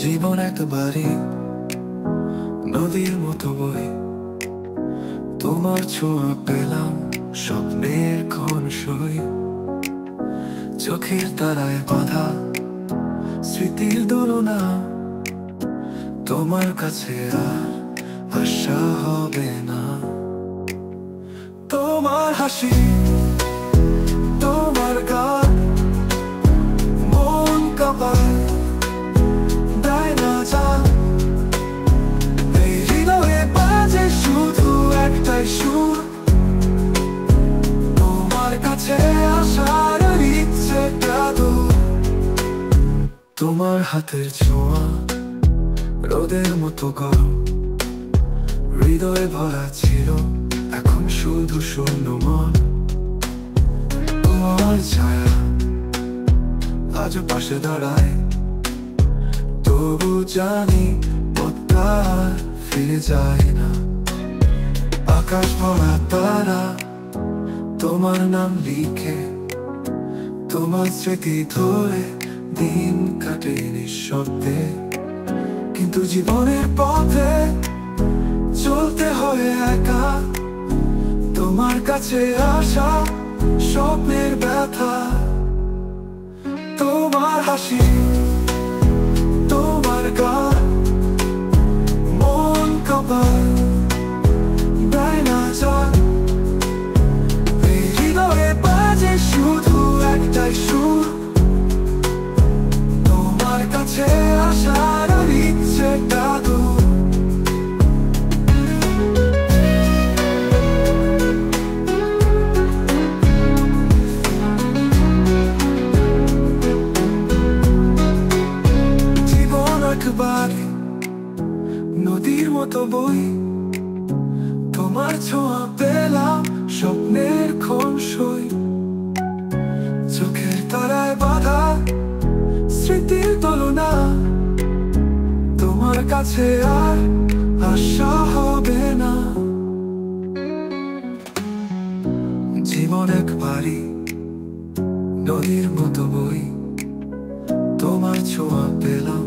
জীবন একবারই নদীর মতো বই, তোমার ছোঁয়া পেলাম স্বপ্নের ক্ষণ সই। চোখের তারায় বাঁধা স্মৃতির দোলনা, তোমার কাছে আর আশা হবে না। তোমার হাসি, তোমার গান, মন কাঁপায় দেয় না জান। এই হৃদয়ে বাজে শুধু একটাই সুর, তোমার কাছে আসার ইচ্ছেটা দূর। তোমার হাতের ছোঁয়া রোদের মতো গরম, হৃদয়ে ভরা ছিল এখন শুধু শূন্য মন। তোমার ছায়া আজও পাশে দাঁড়ায়, তবু জানি পথটা আর ফিরে যায় না। আকাশ ভরা তারা তোমার নাম লিখে, তোমার স্মৃতি ধরে দিন কাটে নিঃশব্দে। কিন্তু জীবনের পথে চলতে হয় একা, তোমার কাছে আসা স্বপ্নের ব্যথা। তোমার হাসি, তোমার গান, মন কাঁপায় দেয় না জান। এই হৃদয়ে বাজে শুধু একটাই সুর, তোমার কাছে আসার ইচ্ছেটা দূর। নদীর মতো বই, তোমার ছোঁয়া পেলাম স্বপ্নের ক্ষণ সই। চোখের তারায় বাঁধা স্মৃতির দোলনা, তোমার কাছে আর আশা হবে না। জীবন একবারই নদীর মতো বই, তোমার ছোঁয়া পেলাম